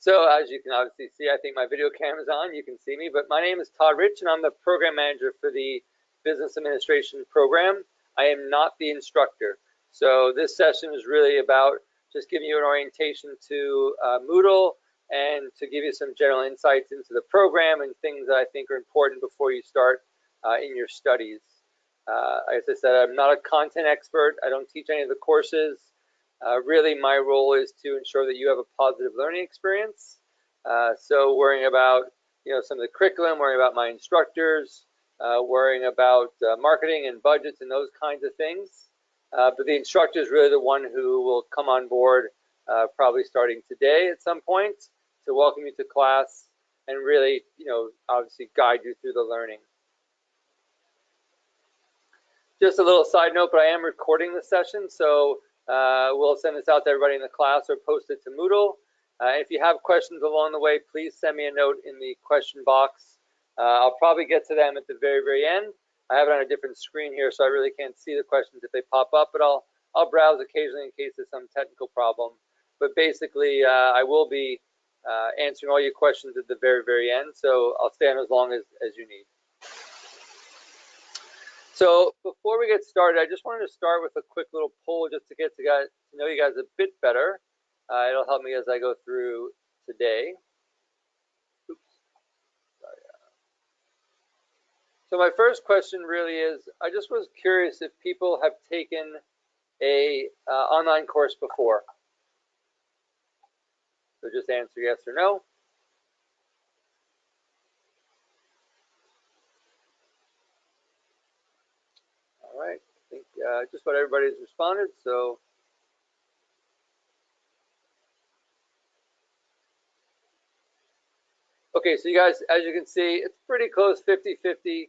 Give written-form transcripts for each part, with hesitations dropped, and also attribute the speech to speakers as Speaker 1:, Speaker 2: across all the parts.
Speaker 1: So as you can obviously see, I think my video camera's on, you can see me, but my name is Todd Rich and I'm the program manager for the business administration program. I am not the instructor. So this session is really about just giving you an orientation to Moodle and to give you some general insights into the program and things that I think are important before you start in your studies. As I said, I'm not a content expert. I don't teach any of the courses. Really, my role is to ensure that you have a positive learning experience. So worrying about some of the curriculum, worrying about my instructors, worrying about marketing and budgets and those kinds of things. But the instructor is really the one who will come on board probably starting today at some point to welcome you to class and really, obviously guide you through the learning. Just a little side note, but I am recording the session, so we'll send this out to everybody in the class or post it to Moodle. If you have questions along the way, please send me a note in the question box. I'll probably get to them at the very, very end. I have it on a different screen here, so I really can't see the questions if they pop up, but I'll browse occasionally in case there's some technical problem. But basically, I will be answering all your questions at the very, very end, so I'll stay on as long as you need. So before we get started, I just wanted to start with a quick little poll just to get to know you guys a bit better. It'll help me as I go through today. Oops. Sorry. So my first question really is, I just was curious if people have taken a online course before. So just answer yes or no. All right, I think just about everybody's responded, so. Okay, so you guys, as you can see, it's pretty close, 50-50.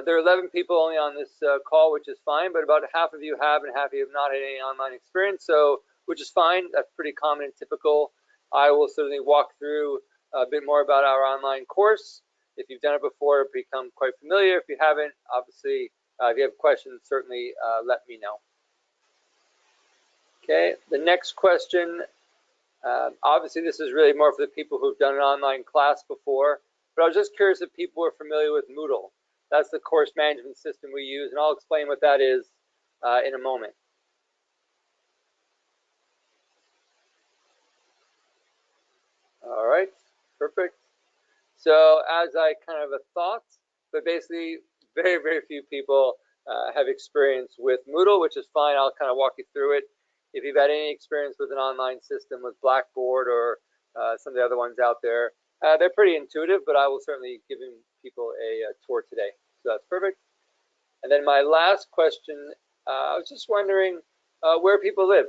Speaker 1: There are 11 people only on this call, which is fine, but about half of you have and half of you have not had any online experience, so which is fine. That's pretty common and typical. I will certainly walk through a bit more about our online course. If you've done it before, become quite familiar. If you haven't, obviously, if you have questions, certainly let me know. Okay, the next question. Obviously, this is really more for the people who've done an online class before, but I was just curious if people are familiar with Moodle. That's the course management system we use, and I'll explain what that is in a moment. All right, perfect. So as I kind of a thought, but basically very, very few people have experience with Moodle, which is fine. I'll kind of walk you through it. If you've had any experience with an online system with Blackboard or some of the other ones out there, they're pretty intuitive, but I will certainly give people a tour today. So that's perfect. And then my last question, I was just wondering where people live.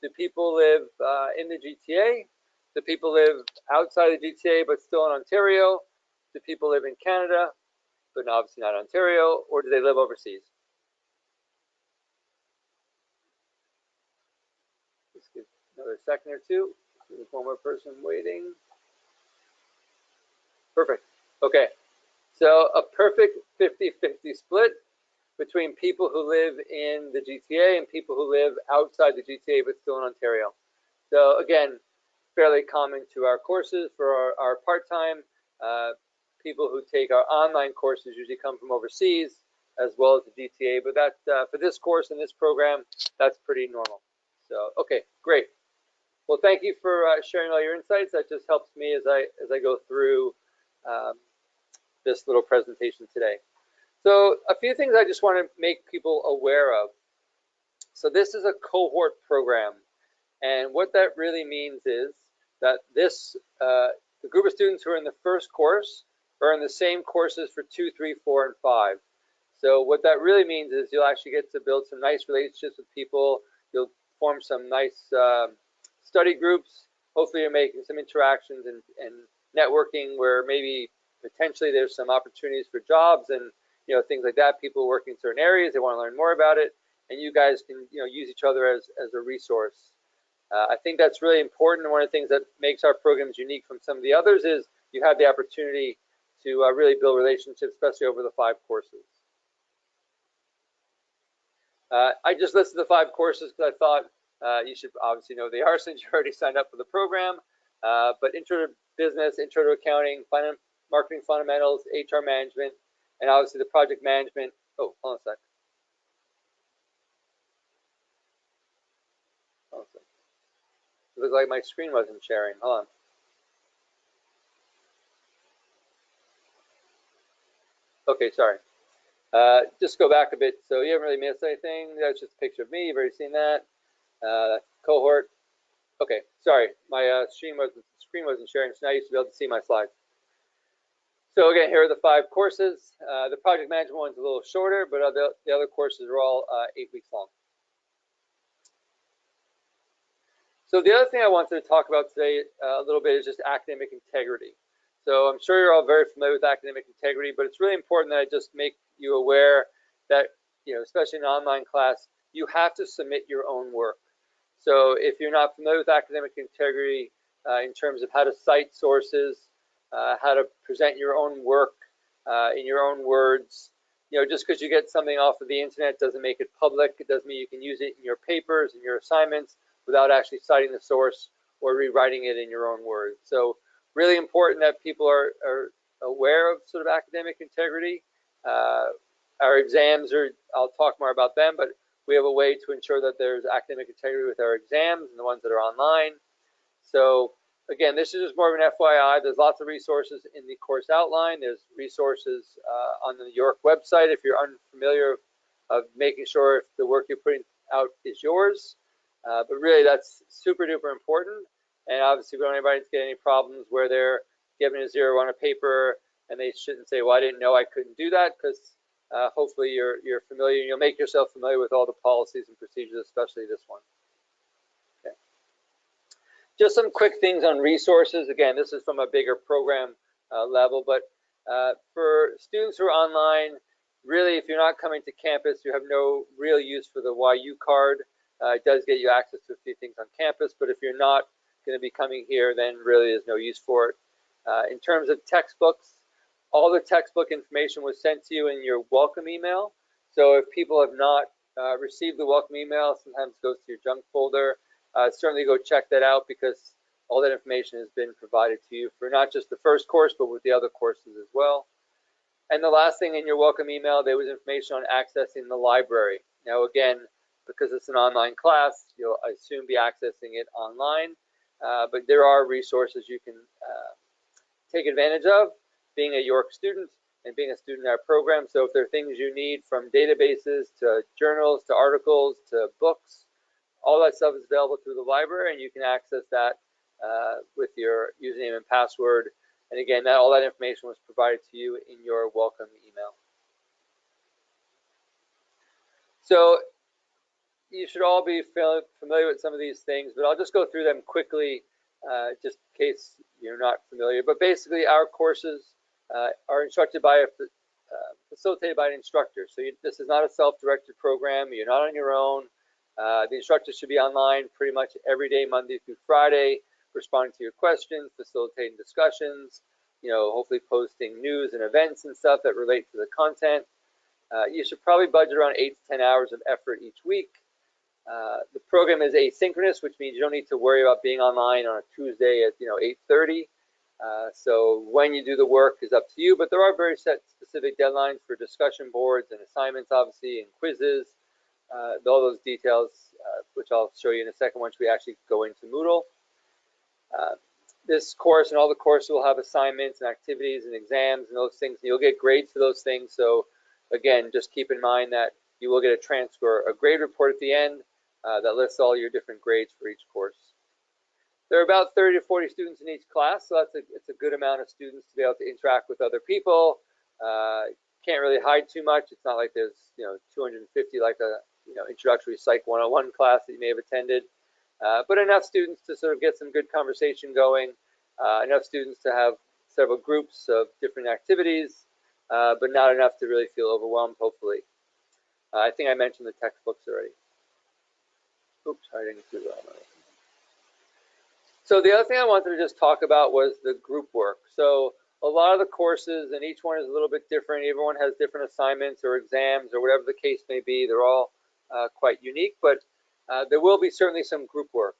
Speaker 1: Do people live in the GTA? Do people live outside the GTA but still in Ontario? Do people live in Canada but obviously not Ontario? Or do they live overseas? Just give another second or two. There's one more person waiting. Perfect. Okay. So a perfect 50-50 split between people who live in the GTA and people who live outside the GTA but still in Ontario. So again, fairly common to our courses for our part-time. People who take our online courses usually come from overseas as well as the GTA, but that for this course and this program, that's pretty normal. So, okay, great. Well, thank you for sharing all your insights. That just helps me as I go through this little presentation today. So a few things I just want to make people aware of. So this is a cohort program. And what that really means is that the group of students who are in the first course are in the same courses for 2, 3, 4, and 5. So what that really means is you'll actually get to build some nice relationships with people. You'll form some nice study groups. Hopefully you're making some interactions and networking where maybe potentially there's some opportunities for jobs and things like that. People working in certain areas, they want to learn more about it, and you guys can use each other as a resource. I think that's really important, and one of the things that makes our programs unique from some of the others is you have the opportunity to really build relationships, especially over the 5 courses. I just listed the 5 courses because I thought you should obviously know they are since you already signed up for the program. But intro to business, intro to accounting, marketing fundamentals, HR management, and obviously the project management. Oh, hold on a sec. Hold on a sec. It looks like my screen wasn't sharing. Hold on. Okay, sorry. Just go back a bit. So you haven't really missed anything. That's just a picture of me. You've already seen that. Cohort. Okay, sorry. My screen wasn't sharing, so now you should be able to see my slides. So again, here are the 5 courses. The project management one's a little shorter, but the other courses are all 8 weeks long. So the other thing I wanted to talk about today a little bit is just academic integrity. So I'm sure you're all very familiar with academic integrity, but it's really important that I just make you aware that, especially in an online class, you have to submit your own work. So if you're not familiar with academic integrity in terms of how to cite sources, how to present your own work in your own words, just because you get something off of the internet doesn't make it public. It doesn't mean you can use it in your papers and your assignments without actually citing the source or rewriting it in your own words. So really important that people are aware of sort of academic integrity. Our exams I'll talk more about them, but we have a way to ensure that there's academic integrity with our exams and the ones that are online. So again, this is just more of an FYI. There's lots of resources in the course outline. There's resources on the York website if you're unfamiliar of making sure if the work you're putting out is yours. But really, that's super duper important. And obviously, we don't want anybody to get any problems where they're given a 0 on a paper and they shouldn't say, well, I didn't know I couldn't do that, because hopefully you're familiar. You'll make yourself familiar with all the policies and procedures, especially this one. Okay. Just some quick things on resources. Again, this is from a bigger program level, but for students who are online, really, if you're not coming to campus, you have no real use for the YU card. It does get you access to a few things on campus, but if you're not going to be coming here, then really there's no use for it. In terms of textbooks, all the textbook information was sent to you in your welcome email. So if people have not received the welcome email, sometimes it goes to your junk folder. Certainly go check that out, because all that information has been provided to you for not just the first course, but with the other courses as well. And the last thing in your welcome email, there was information on accessing the library. Now again, because it's an online class, you'll, I assume, be accessing it online. But there are resources you can take advantage of being a York student and being a student in our program. So if there are things you need, from databases to journals to articles to books, all that stuff is available through the library, and you can access that with your username and password. And again, all that information was provided to you in your welcome email. So you should all be familiar with some of these things, but I'll just go through them quickly, just in case you're not familiar. But basically, our courses are instructed by facilitated by an instructor. So this is not a self-directed program. You're not on your own. The instructor should be online pretty much every day, Monday through Friday, responding to your questions, facilitating discussions, hopefully posting news and events and stuff that relate to the content. You should probably budget around 8 to 10 hours of effort each week. The program is asynchronous, which means you don't need to worry about being online on a Tuesday at 8:30. So when you do the work is up to you, but there are very set specific deadlines for discussion boards and assignments, obviously, and quizzes. All those details, which I'll show you in a second once we actually go into Moodle. This course and all the courses will have assignments and activities and exams and those things. You'll get grades for those things. So again, just keep in mind that you will get a transfer, a grade report at the end that lists all your different grades for each course. There are about 30 to 40 students in each class, so it's a good amount of students to be able to interact with other people. Can't really hide too much. It's not like there's 250 like a introductory Psych 101 class that you may have attended, but enough students to sort of get some good conversation going, enough students to have several groups of different activities, but not enough to really feel overwhelmed, hopefully. I think I mentioned the textbooks already. Oops, I didn't do that. So the other thing I wanted to just talk about was the group work. So a lot of the courses, and each one is a little bit different. Everyone has different assignments or exams or whatever the case may be. They're all quite unique, but there will be certainly some group work.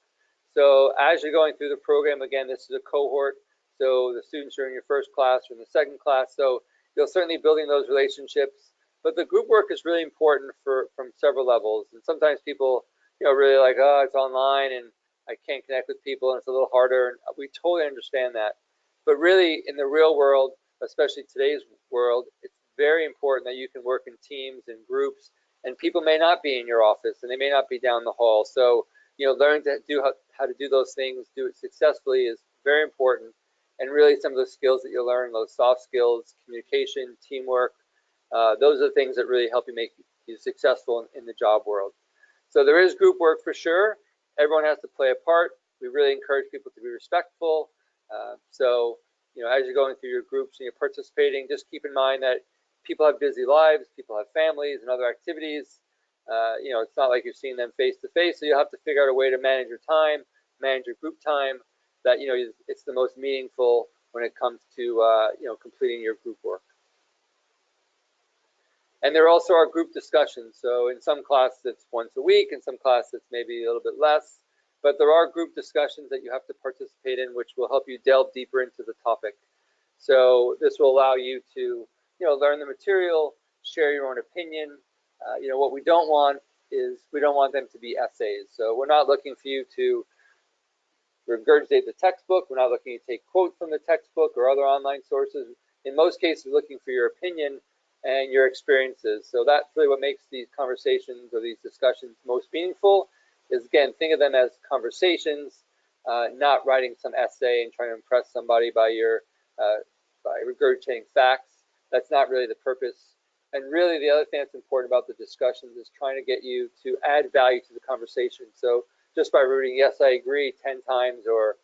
Speaker 1: So as you're going through the program, again, this is a cohort. So the students are in your first class or in the second class. So you'll certainly be building those relationships. But the group work is really important from several levels. And sometimes people, really like, oh, it's online and I can't connect with people and it's a little harder. And we totally understand that. But really, in the real world, especially today's world, it's very important that you can work in teams and groups. And people may not be in your office and they may not be down the hall. So learn to do how to do those things, do it successfully is very important. And really some of the skills that you'll learn, those soft skills, communication, teamwork, those are the things that really help you make you successful in the job world. So there is group work for sure. Everyone has to play a part. We really encourage people to be respectful. So as you're going through your groups and you're participating, just keep in mind that people have busy lives, people have families and other activities. It's not like you're seeing them face to face, so you'll have to figure out a way to manage your time, manage your group time, that it's the most meaningful when it comes to completing your group work. And there also are group discussions. So in some classes it's once a week, in some classes it's maybe a little bit less, but there are group discussions that you have to participate in, which will help you delve deeper into the topic. So this will allow you to learn the material, share your own opinion. What we don't want is we don't want them to be essays. So we're not looking for you to regurgitate the textbook. We're not looking to take quotes from the textbook or other online sources. In most cases, we're looking for your opinion and your experiences. So that's really what makes these conversations or these discussions most meaningful is, again, think of them as conversations, not writing some essay and trying to impress somebody by regurgitating facts. That's not really the purpose. And really the other thing that's important about the discussions is trying to get you to add value to the conversation. So just by reading yes, I agree 10 times or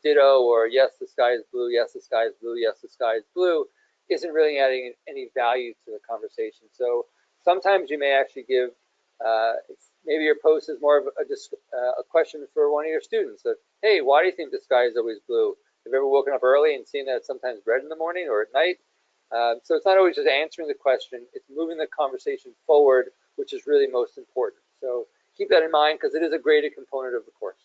Speaker 1: ditto, or yes, the sky is blue, yes, the sky is blue, yes, the sky is blue, isn't really adding any value to the conversation. So sometimes you may actually give, maybe your post is more of a question for one of your students. So, hey, why do you think the sky is always blue? Have you ever woken up early and seen that it's sometimes red in the morning or at night? So it's not always just answering the question, it's moving the conversation forward, which is really most important. So keep that in mind because it is a graded component of the course.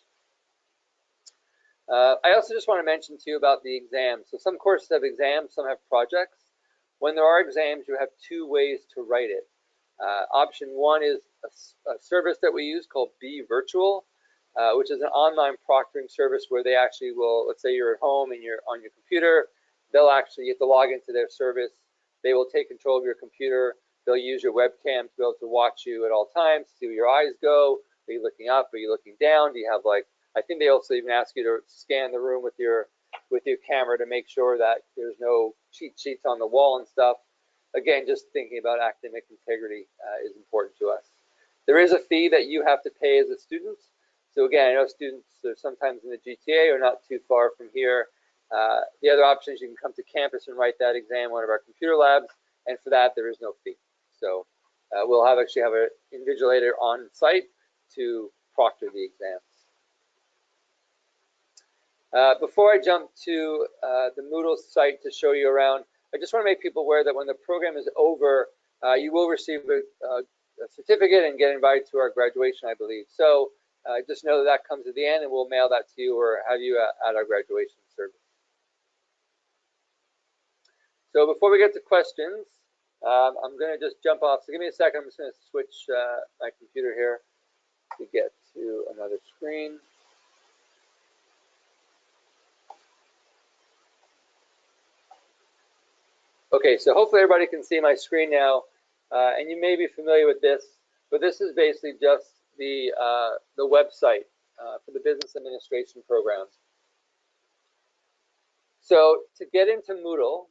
Speaker 1: I also just want to mention to you about the exams. So some courses have exams, some have projects. When there are exams, you have two ways to write it. Option one is a service that we use called Be Virtual, which is an online proctoring service where they actually will, let's say you're at home and you're on your computer, you have to log into their service. They will take control of your computer. They'll use your webcam to be able to watch you at all times, see where your eyes go. Are you looking up? Are you looking down? Do you have I think they also even ask you to scan the room with your camera to make sure that there's no cheat sheets on the wall and stuff. Again, just thinking about academic integrity is important to us. There is a fee that you have to pay as a student. So again, I know students are sometimes in the GTA or not too far from here. The other option is you can come to campus and write that exam in one of our computer labs, and for that there is no fee. So we'll actually have an invigilator on site to proctor the exams. Before I jump to the Moodle site to show you around, I just want to make people aware that when the program is over, you will receive a certificate and get invited to our graduation, I believe. So just know that comes at the end, and we'll mail that to you or have you at our graduation service. So before we get to questions, I'm going to just jump off. So give me a second. I'm just going to switch my computer here to get to another screen. Okay, so hopefully everybody can see my screen now, and you may be familiar with this, but this is basically just the website for the business administration programs. So to get into Moodle,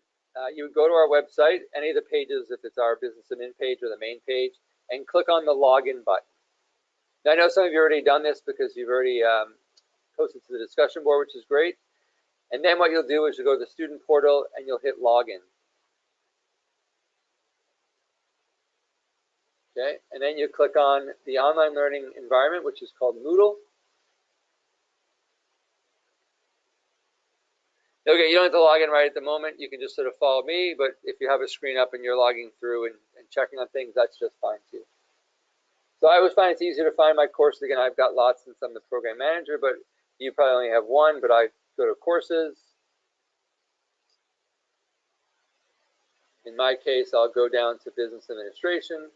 Speaker 1: you would go to our website, any of the pages, if it's our business admin page or the main page, and click on the login button. Now I know some of you have already done this because you've already posted to the discussion board, which is great. And then what you'll do is you'll go to the student portal and you'll hit login. Okay, and then you click on the online learning environment, which is called Moodle. Okay, you don't have to log in right at the moment. You can just sort of follow me, but if you have a screen up and you're logging through and checking on things, that's just fine too. So I always find it's easier to find my courses. Again, I've got lots since I'm the program manager, but you probably only have one, but I go to courses. In my case, I'll go down to business administration.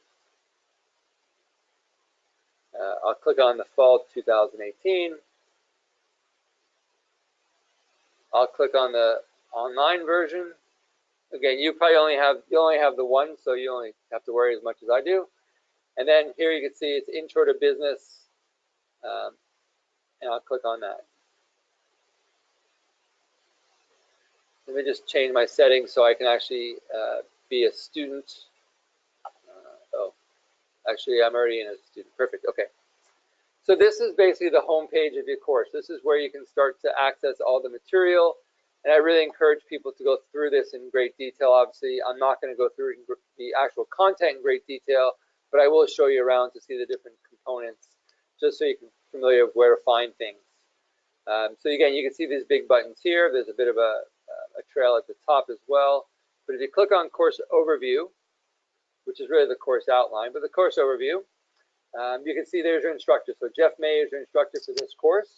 Speaker 1: I'll click on the fall 2018. I'll click on the online version. Again, you only have the one, so you only have to worry as much as I do. And then here you can see it's Intro to Business, and I'll click on that. Let me just change my settings so I can actually be a student. Oh, actually, I'm already in as a student. Perfect. Okay. So this is basically the home page of your course. This is where you can start to access all the material. And I really encourage people to go through this in great detail. Obviously, I'm not going to go through the actual content in great detail, but I will show you around to see the different components, just so you can be familiar with where to find things. So again, you can see these big buttons here. There's a bit of a trail at the top as well. But if you click on Course Overview, which is really the course outline, but the course overview, you can see there's your instructor. So Jeff May is your instructor for this course.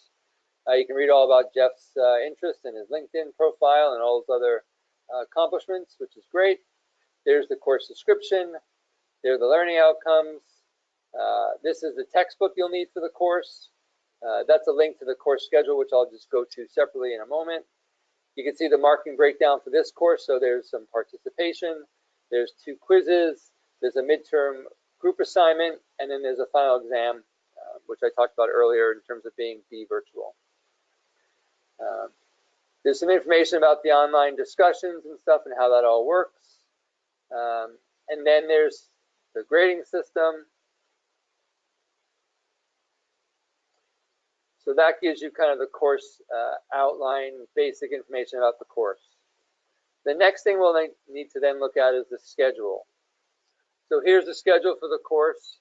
Speaker 1: You can read all about Jeff's interest in his LinkedIn profile and all his other accomplishments, which is great. There's the course description. There are the learning outcomes. This is the textbook you'll need for the course. That's a link to the course schedule, which I'll just go to separately in a moment. You can see the marking breakdown for this course. So there's some participation. There's 2 quizzes. There's a midterm group assignment, and then there's a final exam, which I talked about earlier in terms of being virtual. There's some information about the online discussions and stuff and how that all works. And then there's the grading system. So that gives you kind of the course outline, basic information about the course. The next thing we'll need to then look at is the schedule. So here's the schedule for the course.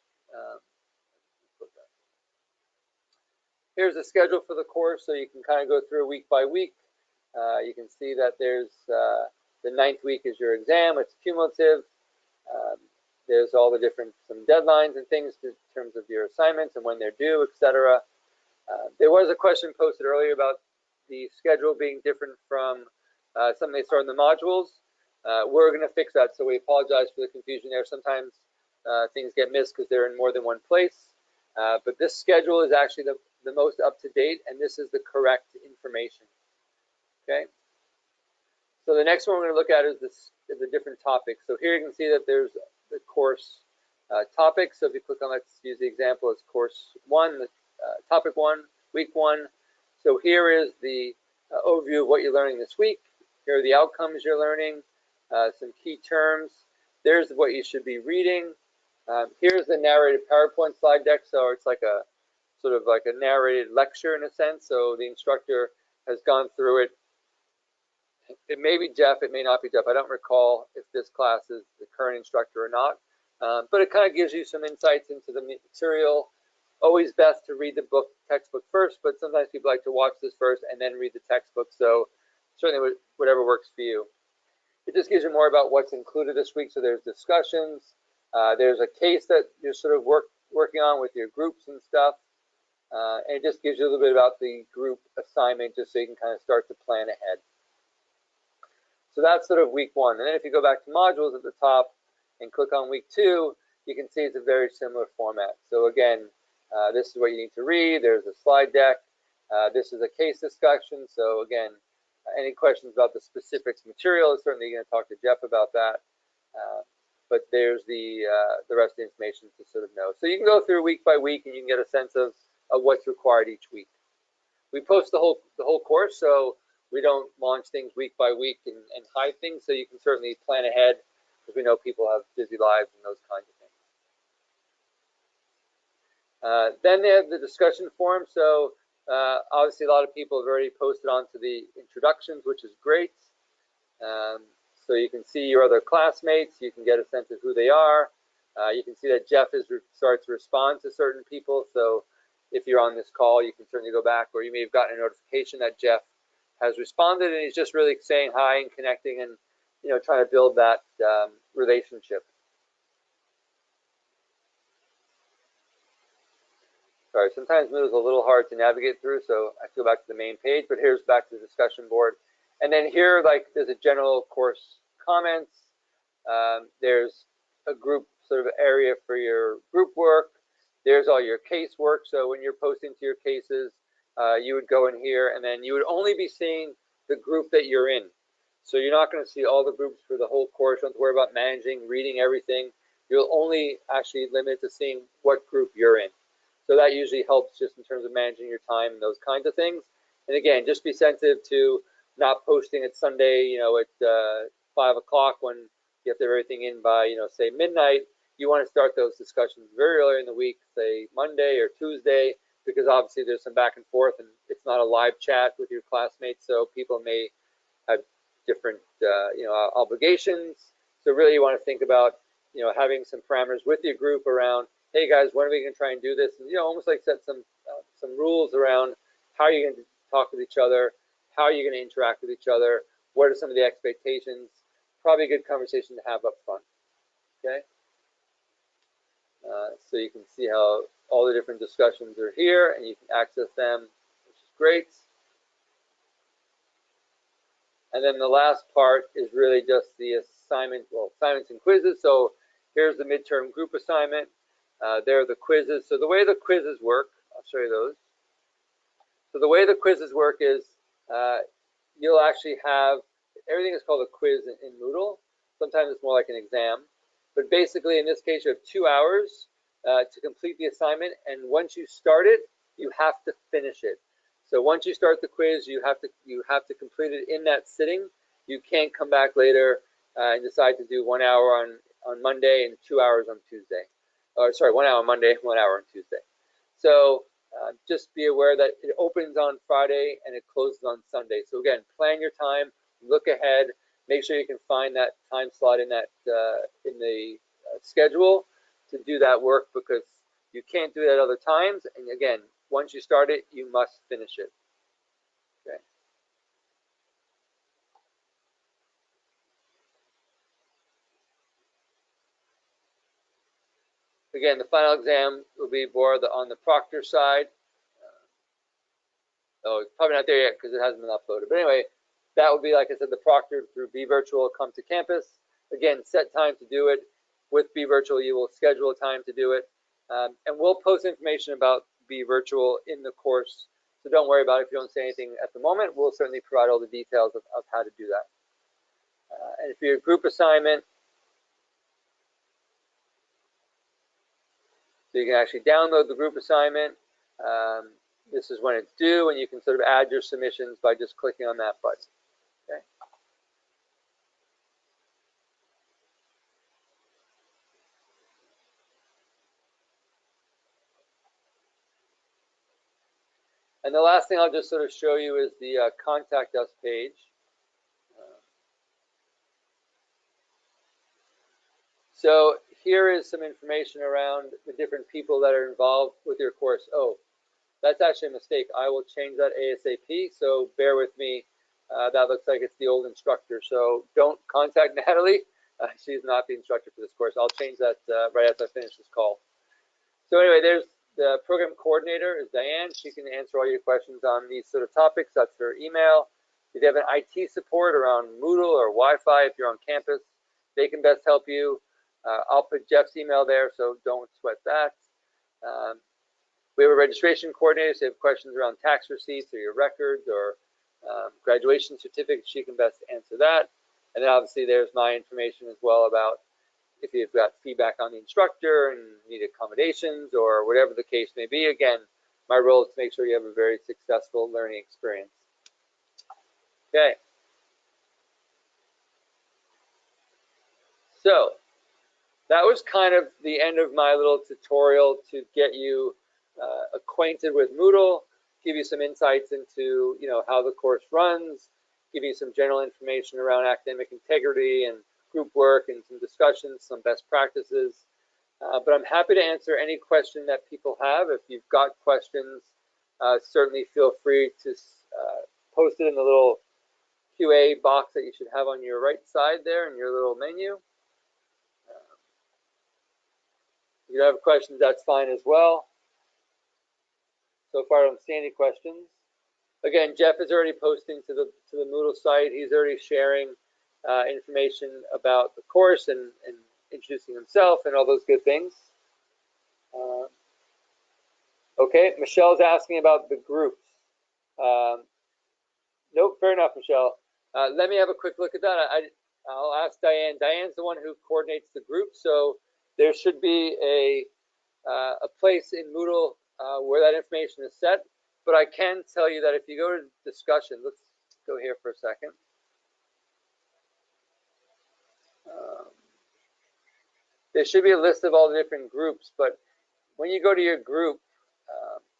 Speaker 1: Here's the schedule for the course, so you can kind of go through week by week. You can see that there's the 9th week is your exam. It's cumulative. There's all the different some deadlines and things in terms of your assignments and when they're due, etc. There was a question posted earlier about the schedule being different from something they start in the modules. We're going to fix that, so we apologize for the confusion there. Sometimes things get missed because they're in more than one place. But this schedule is actually the most up-to-date, and this is the correct information. Okay. So the next one we're going to look at is the different topics. So here you can see that there's the course topics. So if you click on, let's use the example as course 1, topic 1, week 1. So here is the overview of what you're learning this week. Here are the outcomes you're learning, some key terms. There's what you should be reading. Here's the narrated PowerPoint slide deck. So it's like a sort of like a narrated lecture in a sense. So the instructor has gone through it. It may be Jeff, it may not be Jeff. I don't recall if this class is the current instructor or not. But it kind of gives you some insights into the material. Always best to read the textbook first, but sometimes people like to watch this first and then read the textbook. So certainly whatever works for you. It just gives you more about what's included this week. So there's discussions. There's a case that you're sort of working on with your groups and stuff. And it just gives you a little bit about the group assignment just so you can kind of start to plan ahead. So that's sort of week 1. And then if you go back to modules at the top and click on week 2, you can see it's a very similar format. So again, this is what you need to read. There's a slide deck. This is a case discussion. So again, any questions about the specifics material, certainly you're going to talk to Jeff about that. But there's the rest of the information to sort of know. So you can go through week by week and you can get a sense of what's required each week. We post the whole course, so we don't launch things week by week and hide things. So you can certainly plan ahead because we know people have busy lives and those kinds of things. Then they have the discussion forum. So obviously a lot of people have already posted onto the introductions, which is great. So you can see your other classmates. You can get a sense of who they are. You can see that Jeff has started to respond to certain people. So if you're on this call, you can certainly go back, or you may have gotten a notification that Jeff has responded, and he's just really saying hi and connecting and trying to build that relationship. Sorry, sometimes Moodle is a little hard to navigate through, so I go back to the main page, but here's back to the discussion board. And then here, like, there's a general course comments. There's a group sort of area for your group work. There's all your case work. So when you're posting to your cases, you would go in here, and then you would only be seeing the group that you're in. So you're not going to see all the groups for the whole course. You don't have to worry about managing, reading everything. You'll only actually limit to seeing what group you're in. So that usually helps just in terms of managing your time and those kinds of things. And again, just be sensitive to not posting at Sunday, at 5 o'clock when you have to have everything in by, say midnight. You want to start those discussions very early in the week, say Monday or Tuesday, because obviously there's some back and forth, and it's not a live chat with your classmates, so people may have different, obligations. So really, you want to think about, having some parameters with your group around, hey guys, when are we going to try and do this? And almost like set some rules around how you're going to talk with each other, how you're going to interact with each other, what are some of the expectations. Probably a good conversation to have up front. Okay. So you can see how all the different discussions are here, and you can access them, which is great. And then the last part is really just the assignments and quizzes. So here's the midterm group assignment. There are the quizzes. So the way the quizzes work, I'll show you those. So the way the quizzes work is you'll actually have, everything is called a quiz in Moodle. Sometimes it's more like an exam. But basically, in this case, you have 2 hours to complete the assignment. And once you start it, you have to finish it. So once you start the quiz, you have to complete it in that sitting. You can't come back later and decide to do 1 hour on Monday and 2 hours on Tuesday. Or sorry, 1 hour on Monday, 1 hour on Tuesday. So just be aware that it opens on Friday and it closes on Sunday. So again, plan your time, look ahead, make sure you can find that time slot in that in the schedule to do that work, because you can't do it at other times. And again, once you start it, you must finish it. Okay. Again, the final exam will be more on the proctor side. Oh, it's probably not there yet because it hasn't been uploaded. But anyway, that would be, like I said, the proctor through Be Virtual, come to campus. Again, set time to do it. With Be Virtual, you will schedule a time to do it. And we'll post information about Be Virtual in the course. So don't worry about it if you don't say anything at the moment. We'll certainly provide all the details of how to do that. And for your group assignment, so you can actually download the group assignment. This is when it's due, and you can sort of add your submissions by just clicking on that button. Okay. And the last thing I'll just sort of show you is the Contact Us page. So here is some information around the different people that are involved with your course. Oh, that's actually a mistake. I will change that ASAP, so bear with me. That looks like it's the old instructor, so don't contact Natalie. She's not the instructor for this course. I'll change that right after I finish this call. So anyway, there's the program coordinator is Diane. She can answer all your questions on these sort of topics. That's her email. If you have an IT support around Moodle or Wi-Fi, if you're on campus, they can best help you. I'll put Jeff's email there, so don't sweat that. We have a registration coordinator, so if you have questions around tax receipts or your records or graduation certificates, she can best answer that. And then obviously there's my information as well about if you've got feedback on the instructor and need accommodations or whatever the case may be. Again, my role is to make sure you have a very successful learning experience. Okay. So that was kind of the end of my little tutorial to get you acquainted with Moodle, give you some insights into how the course runs, give you some general information around academic integrity and group work and some discussions, some best practices. But I'm happy to answer any question that people have. If you've got questions, certainly feel free to post it in the little QA box that you should have on your right side there in your little menu. If you have questions, that's fine as well. So far, I don't see any questions. Again, Jeff is already posting to the Moodle site. He's already sharing information about the course and introducing himself and all those good things. Okay, Michelle's asking about the groups. Nope, fair enough, Michelle. Let me have a quick look at that. I'll ask Diane. Diane's the one who coordinates the group, so there should be a place in Moodle where that information is set. But I can tell you that if you go to discussion, let's go here for a second. There should be a list of all the different groups, but when you go to your group,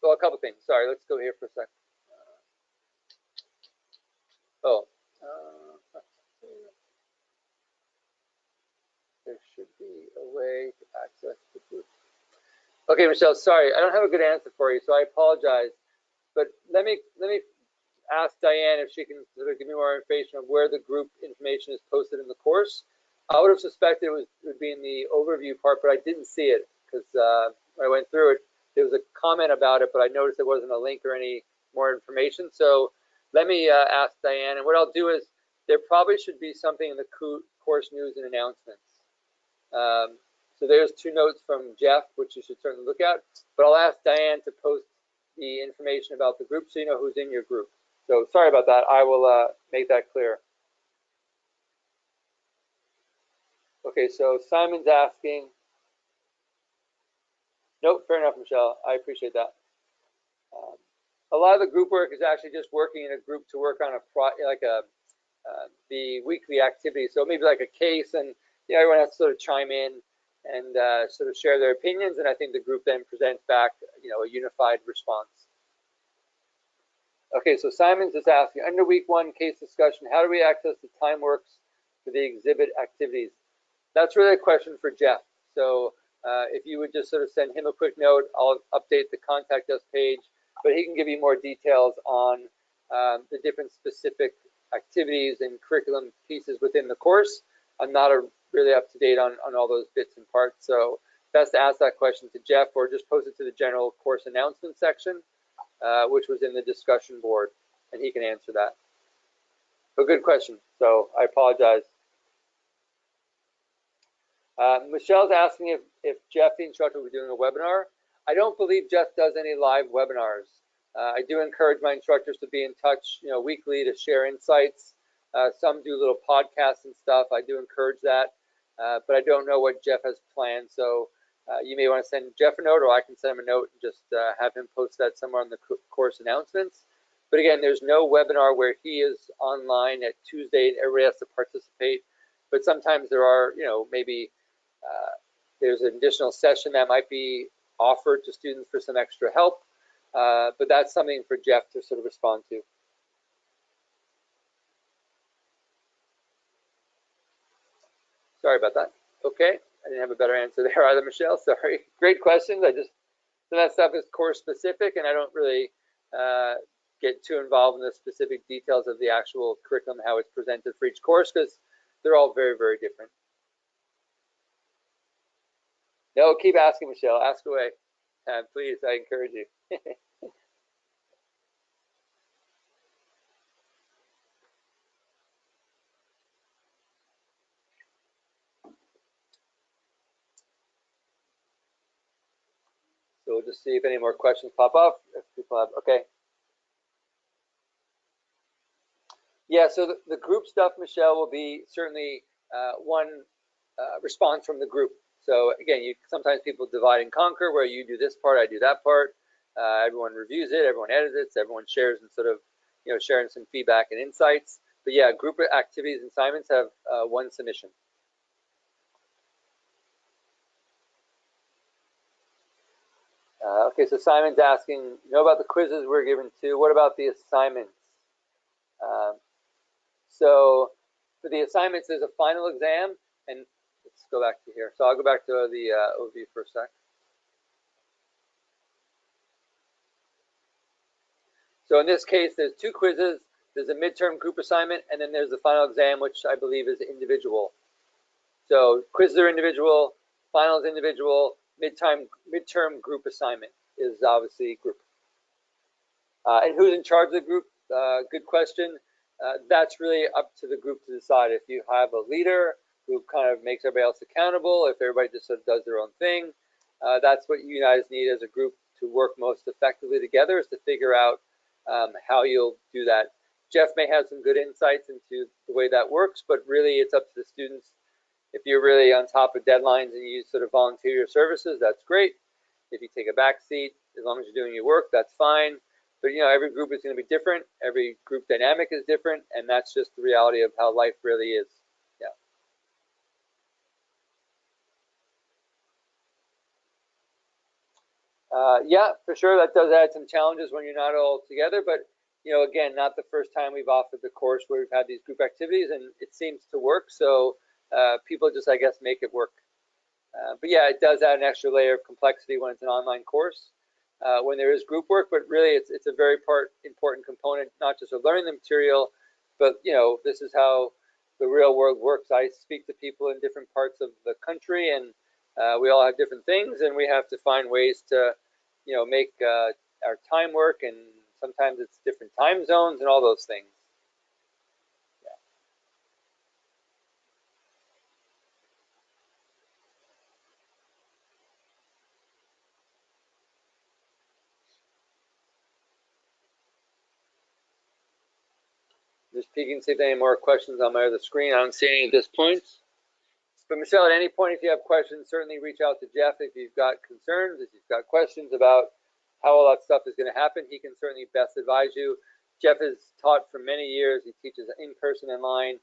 Speaker 1: well, a couple things. Sorry, let's go here for a second. There should be a way to access the group. Okay, Michelle, sorry, I don't have a good answer for you, so I apologize. But let me ask Diane if she can sort of give me more information on where the group information is posted in the course. I would have suspected it would be in the overview part, but I didn't see it because when I went through it, there was a comment about it, but I noticed there wasn't a link or any more information. So let me ask Diane, and what I'll do is there probably should be something in the course news and announcements. So there's 2 notes from Jeff, which you should certainly look at, but I'll ask Diane to post the information about the group so you know who's in your group. So sorry about that. I will make that clear. Okay, so Simon's asking. Nope, fair enough, Michelle. I appreciate that. A lot of the group work is actually just working in a group to work on the weekly activity. So maybe like a case, and everyone has to sort of chime in and sort of share their opinions, and I think the group then presents back, a unified response. Okay, so Simon's just asking, under week 1 case discussion, how do we access the TimeWorks for the exhibit activities? That's really a question for Jeff. So if you would just sort of send him a quick note, I'll update the contact us page, but he can give you more details on the different specific activities and curriculum pieces within the course. I'm not really up to date on all those bits and parts, so best to ask that question to Jeff or just post it to the general course announcement section, which was in the discussion board, and he can answer that. But good question, so I apologize. Michelle's asking if Jeff, the instructor, will be doing a webinar. I don't believe Jeff does any live webinars. I do encourage my instructors to be in touch, weekly to share insights. Some do little podcasts and stuff. I do encourage that, but I don't know what Jeff has planned. So you may want to send Jeff a note, or I can send him a note and just have him post that somewhere on the course announcements. But again, there's no webinar where he is online at Tuesday and everybody has to participate. But sometimes there are, maybe there's an additional session that might be offered to students for some extra help. But that's something for Jeff to sort of respond to. Sorry about that. Okay, I didn't have a better answer there either, Michelle. Sorry. Great questions. So that stuff is course specific, and I don't really get too involved in the specific details of the actual curriculum, how it's presented for each course, because they're all very, very different. No, keep asking, Michelle. Ask away. Please, I encourage you. So we'll just see if any more questions pop up. If people have, okay. Yeah, so the group stuff, Michelle, will be certainly one response from the group. So again, sometimes people divide and conquer, where you do this part, I do that part. Everyone reviews it, everyone edits, everyone shares and sort of, sharing some feedback and insights. But yeah, group activities and assignments have one submission. Okay, so Simon's asking, about the quizzes we're given too. What about the assignments? So for the assignments, there's a final exam, and let's go back to here. So I'll go back to the overview for a sec. So in this case, there's 2 quizzes. There's a midterm group assignment, and then there's the final exam, which I believe is individual. So quizzes are individual, finals individual, midterm group assignment is obviously group. And who's in charge of the group? Good question. That's really up to the group to decide. If you have a leader who kind of makes everybody else accountable, if everybody just sort of does their own thing, that's what you guys need as a group to work most effectively together, is to figure out how you'll do that. Jeff may have some good insights into the way that works, but really it's up to the students. If you're really on top of deadlines and you sort of volunteer your services, that's great. If you take a back seat, as long as you're doing your work, that's fine. But every group is going to be different. Every group dynamic is different, and that's just the reality of how life really is. Yeah, for sure, that does add some challenges when you're not all together. But again, not the first time we've offered the course where we've had these group activities, and it seems to work. So people just, I guess, make it work. But yeah, it does add an extra layer of complexity when it's an online course, when there is group work. But really, it's a very important component, not just of learning the material, but this is how the real world works. I speak to people in different parts of the country, and we all have different things, and we have to find ways to make our time work, and sometimes it's different time zones and all those things. Just peeking to see if there are any more questions on my other screen. I don't see any at this point. But Michelle, at any point, if you have questions, certainly reach out to Jeff if you've got concerns, if you've got questions about how all that stuff is going to happen. He can certainly best advise you. Jeff has taught for many years. He teaches in person and online.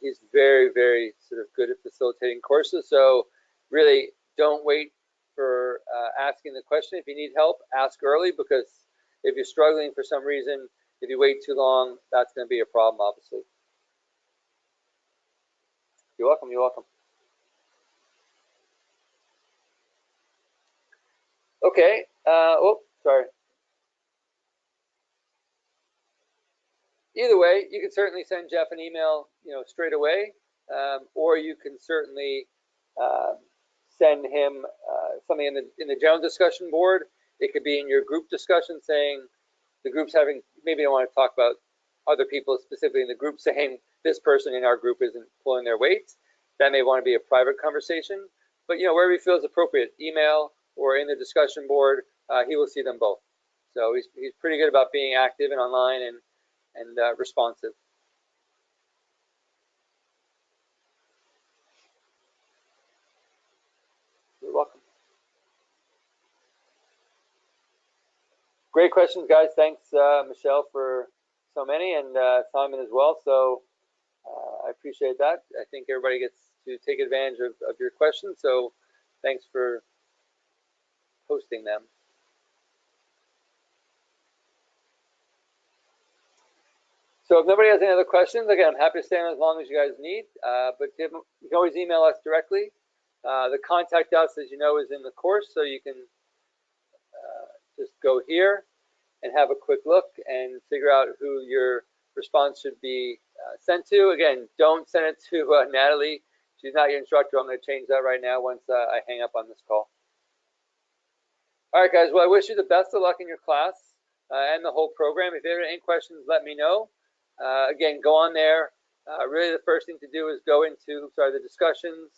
Speaker 1: He's very, very sort of good at facilitating courses. So really, don't wait for asking the question. If you need help, ask early, because if you're struggling for some reason, if you wait too long, that's going to be a problem, obviously. You're welcome. You're welcome. Okay. Oh, sorry. Either way, you can certainly send Jeff an email, straight away, or you can certainly send him something in the general discussion board. It could be in your group discussion, saying the group's having, maybe don't want to talk about other people specifically in the group, saying this person in our group isn't pulling their weight. That may want to be a private conversation, but wherever he feels appropriate, email or in the discussion board, he will see them both. So he's pretty good about being active and online and responsive. You're welcome. Great questions, guys. Thanks, Michelle, for so many, and Simon as well. So I appreciate that. I think everybody gets to take advantage of your questions. So thanks for posting them. So if nobody has any other questions, again, I'm happy to stay on as long as you guys need. But you can always email us directly. The contact us, as you know, is in the course, so you can just go here and have a quick look and figure out who your response should be sent to. Again, don't send it to Natalie. She's not your instructor. I'm going to change that right now once I hang up on this call. All right, guys. Well, I wish you the best of luck in your class and the whole program. If you have any questions, let me know. Again, go on there. Really, the first thing to do is go into the discussions,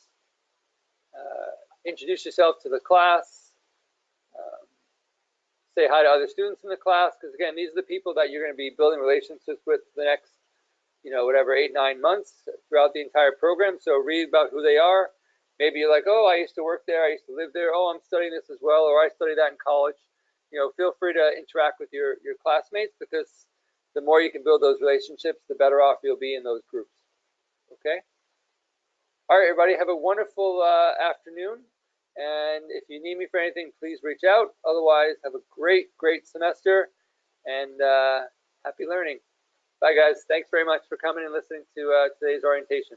Speaker 1: introduce yourself to the class, say hi to other students in the class, because again, these are the people that you're going to be building relationships with the next, whatever, 8-9 months throughout the entire program. So read about who they are. Maybe you're like, oh, I used to work there, I used to live there, oh, I'm studying this as well, or I studied that in college. Feel free to interact with your classmates, because the more you can build those relationships, the better off you'll be in those groups. Okay? All right, everybody, have a wonderful afternoon. And if you need me for anything, please reach out. Otherwise, have a great, great semester, and happy learning. Bye, guys. Thanks very much for coming and listening to today's orientation.